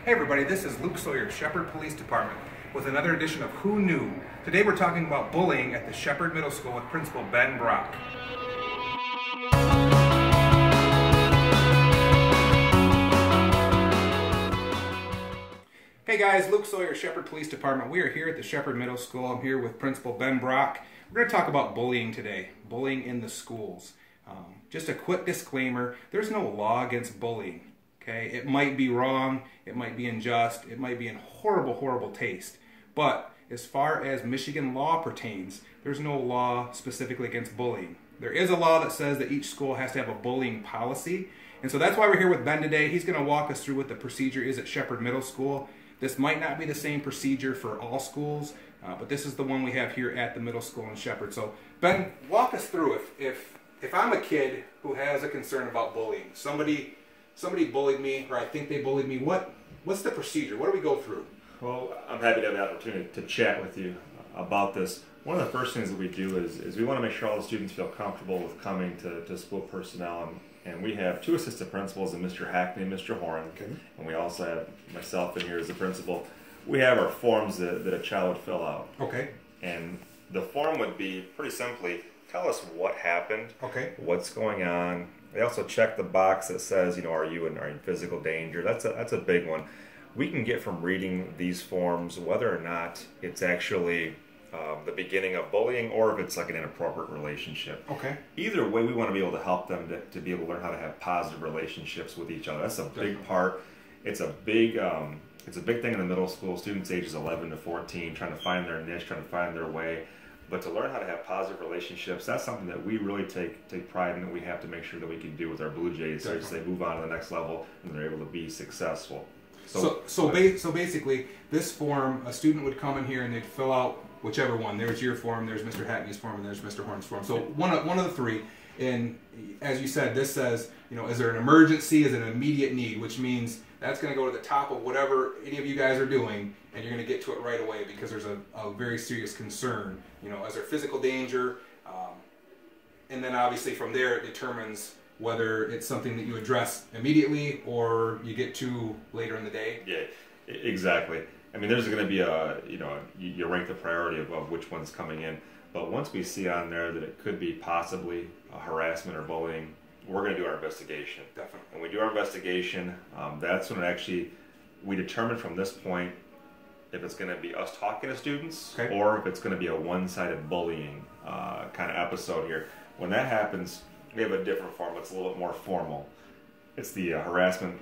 Hey everybody, this is Luke Sawyer, Shepherd Police Department, with another edition of Who Knew? Today we're talking about bullying at the Shepherd Middle School with Principal Ben Brock. Hey guys, Luke Sawyer, Shepherd Police Department. We are here at the Shepherd Middle School. I'm here with Principal Ben Brock. We're going to talk about bullying today, bullying in the schools. Just a quick disclaimer, there's no law against bullying. Okay, it might be wrong, it might be unjust, it might be in horrible, horrible taste. But as far as Michigan law pertains, there's no law specifically against bullying. There is a law that says that each school has to have a bullying policy. And so that's why we're here with Ben today. He's going to walk us through what the procedure is at Shepherd Middle School. This might not be the same procedure for all schools, but this is the one we have here at the middle school in Shepherd. So Ben, walk us through if I'm a kid who has a concern about bullying, somebody bullied me, or I think they bullied me, what's the procedure? What do we go through? Well, I'm happy to have the opportunity to chat with you about this. One of the first things that we do is we want to make sure all the students feel comfortable with coming to school personnel. And we have two assistant principals, and Mr. Hackney and Mr. Horn. Okay. And we also have myself in here as the principal. We have our forms that a child would fill out. Okay. And the form would be pretty simply, tell us what happened, okay, what's going on. They also check the box that says, are you in physical danger? That's a big one. We can get from reading these forms whether or not it's actually the beginning of bullying or if it's like an inappropriate relationship. Okay. Either way, we want to be able to help them to be able to learn how to have positive relationships with each other. That's a big part. It's a big thing in the middle school. Students ages 11 to 14 trying to find their niche, trying to find their way. But to learn how to have positive relationships, that's something that we really take pride in, that we have to make sure that we can do with our Blue Jays as they move on to the next level and they're able to be successful. So basically, this form, a student would come in here and they'd fill out whichever one. There's your form, there's Mr. Hackney's form, and there's Mr. Horn's form. So one of the three. And as you said, this says, is there an emergency? Is it an immediate need? Which means that's going to go to the top of whatever any of you guys are doing, and you're going to get to it right away because there's a very serious concern. Is there physical danger? And then obviously from there it determines whether it's something that you address immediately or you get to later in the day. Yeah, exactly. I mean, there's going to be you rank the priority of which one's coming in. But once we see on there that it could be possibly harassment or bullying, we're going to do our investigation. Definitely. When we do our investigation, that's when we determine from this point if it's going to be us talking to students, okay, or if it's going to be a one-sided bullying kind of episode here. When that happens, we have a different form that's a little bit more formal. It's the harassment,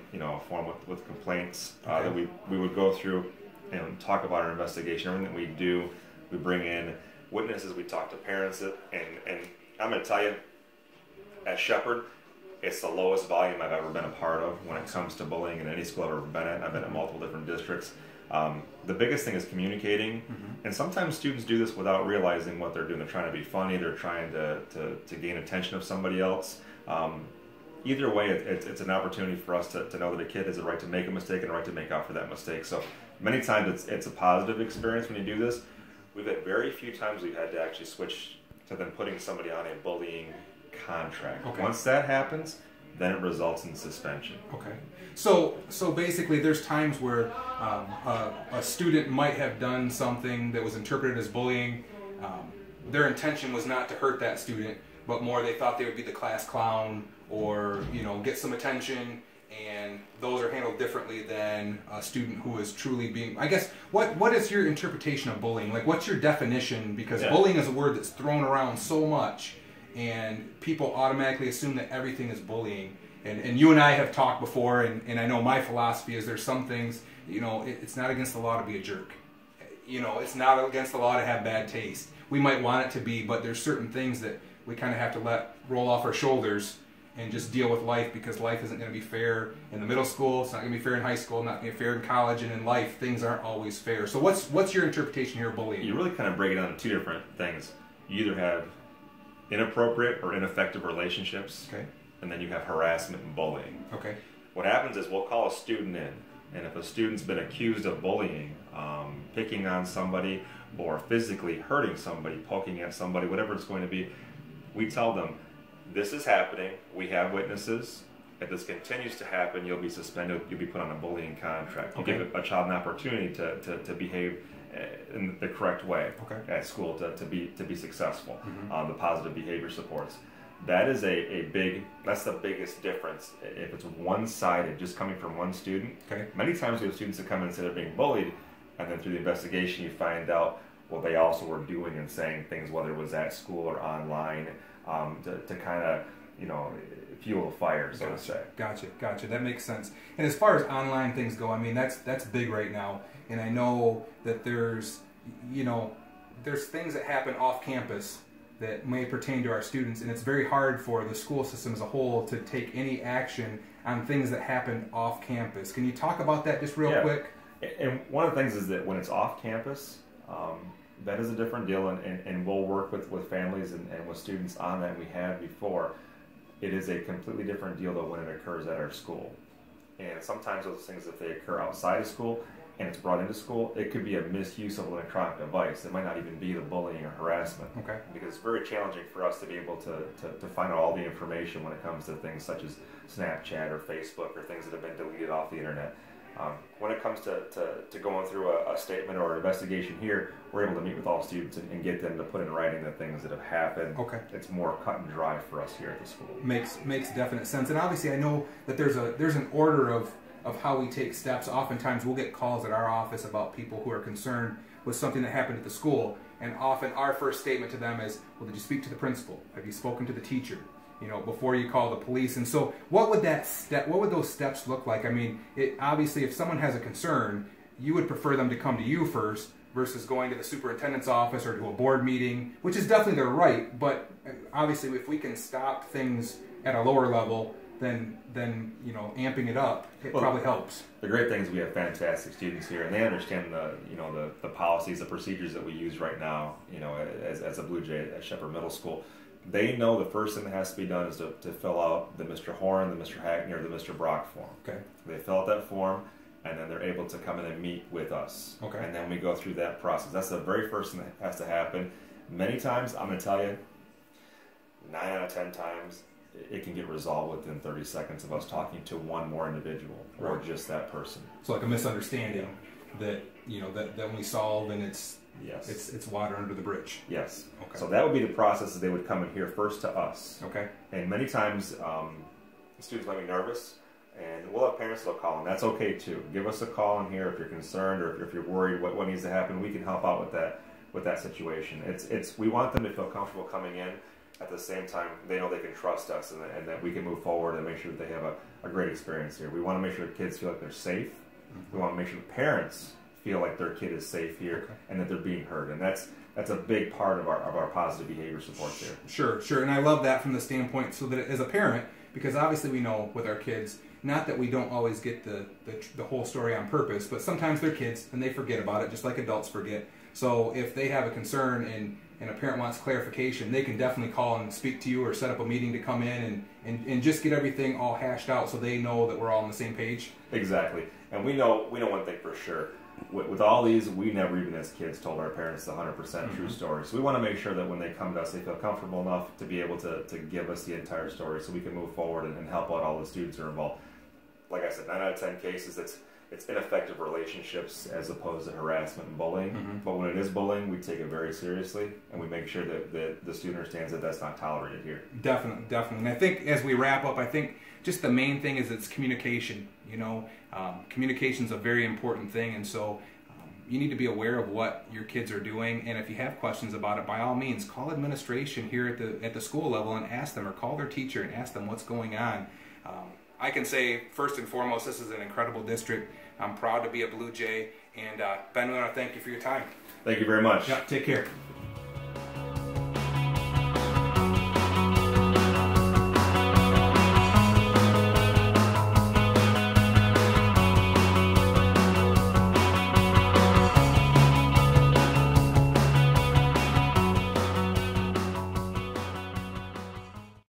form with complaints that we would go through and talk about our investigation. Everything that we do, we bring in witnesses, we talk to parents, and I'm going to tell you, at Shepherd, it's the lowest volume I've ever been a part of when it comes to bullying in any school I've ever been at. I've been at multiple different districts. The biggest thing is communicating, and sometimes students do this without realizing what they're doing. They're trying to be funny, they're trying to gain attention of somebody else. Either way, it's an opportunity for us to know that a kid has a right to make a mistake and a right to make up for that mistake. So many times it's a positive experience when you do this. We've had very few times we've had to actually switch to then putting somebody on a bullying contract. Okay. Once that happens, then it results in suspension. Okay. So basically there's times where a student might have done something that was interpreted as bullying. Their intention was not to hurt that student, but more they thought they would be the class clown or get some attention, and those are handled differently than a student who is truly being, I guess, what is your interpretation of bullying? Like, what's your definition? Because bullying is a word that's thrown around so much, and people automatically assume that everything is bullying. And you and I have talked before, and I know my philosophy is there's some things, it's not against the law to be a jerk. It's not against the law to have bad taste. We might want it to be, but there's certain things that we kind of have to let roll off our shoulders and just deal with life, because life isn't going to be fair in the middle school, it's not going to be fair in high school, not going to be fair in college, and in life, things aren't always fair. So what's your interpretation here of bullying? You really kind of break it down to two different things. You either have inappropriate or ineffective relationships, okay, and then you have harassment and bullying. Okay. What happens is we'll call a student in, and if a student's been accused of bullying, picking on somebody, or physically hurting somebody, poking at somebody, whatever it's going to be, we tell them, this is happening, we have witnesses, If this continues to happen, you'll be suspended, you'll be put on a bullying contract. You Okay. give a child an opportunity to behave in the correct way at school, to be successful. The positive behavior supports. That is that's the biggest difference. If it's one-sided, just coming from one student, many times we have students that come in and say they're being bullied, and then through the investigation you find out, well, they also were doing and saying things, whether it was at school or online, to kind of, fuel the fire, so to say. Gotcha. That makes sense. And as far as online things go, I mean, that's big right now. And I know that there's things that happen off campus that may pertain to our students, and it's very hard for the school system as a whole to take any action on things that happen off campus. Can you talk about that just real quick? And one of the things is that when it's off campus, that is a different deal, and we'll work with families and with students on that, and we have before. It is a completely different deal though when it occurs at our school. And sometimes those things, if they occur outside of school and it's brought into school, it could be a misuse of an electronic device. It might not even be the bullying or harassment. Because it's very challenging for us to be able to find out all the information when it comes to things such as Snapchat or Facebook or things that have been deleted off the internet. When it comes to going through a statement or an investigation here, we're able to meet with all students and get them to put in writing the things that have happened. It's more cut and dry for us here at the school. Makes definite sense. And obviously I know that there's an order of how we take steps. Oftentimes we'll get calls at our office about people who are concerned with something that happened at the school, and often our first statement to them is, well, did you speak to the principal? Have you spoken to the teacher? Before you call the police. And so what would those steps look like? I mean, obviously if someone has a concern, you would prefer them to come to you first versus going to the superintendent's office or to a board meeting, which is definitely their right, but obviously if we can stop things at a lower level, then amping it up, probably helps. The great thing is we have fantastic students here, and they understand the policies, the procedures that we use right now, as a Blue Jay at Shepherd Middle School. They know the first thing that has to be done is to fill out the Mr. Horn, the Mr. Hackney, or the Mr. Brock form. They fill out that form, and then they're able to come in and meet with us. And then we go through that process. That's the very first thing that has to happen. Many times, I'm going to tell you, 9 out of 10 times, it can get resolved within 30 seconds of us talking to one more individual or just that person. So like a misunderstanding that we solve, and it's water under the bridge. Yes. So that would be the process that they would come in here first to us. And many times students might be nervous, and we'll have parents that'll call, and that's okay too. Give us a call in here if you're concerned or if you're worried what needs to happen. We can help out with that situation. We want them to feel comfortable coming in. At the same time, they know they can trust us, and that we can move forward and make sure that they have a great experience here. We want to make sure the kids feel like they're safe. We want to make sure the parents feel like their kid is safe here and that they're being heard, and that's a big part of our positive behavior supports here. Sure, and I love that from the standpoint so that as a parent, because obviously we know with our kids, not that we don't always get the whole story on purpose, but sometimes they're kids and they forget about it just like adults forget. So if they have a concern and a parent wants clarification, they can definitely call and speak to you or set up a meeting to come in and just get everything all hashed out so they know that we're all on the same page. Exactly. And we know one thing for sure. With all these, we never even as kids told our parents the 100% true story. So we want to make sure that when they come to us, they feel comfortable enough to be able to give us the entire story so we can move forward and help out all the students who are involved. Like I said, 9 out of 10 cases, it's ineffective relationships as opposed to harassment and bullying. But when it is bullying, we take it very seriously, and we make sure that the student understands that that's not tolerated here. Definitely. And I think as we wrap up, I think just the main thing is it's communication. Communication is a very important thing, and so you need to be aware of what your kids are doing, and if you have questions about it, by all means, call administration here at the school level and ask them, or call their teacher and ask them what's going on. I can say, first and foremost, this is an incredible district. I'm proud to be a Blue Jay, and Ben, we want to thank you for your time. Thank you very much. Yeah, take care.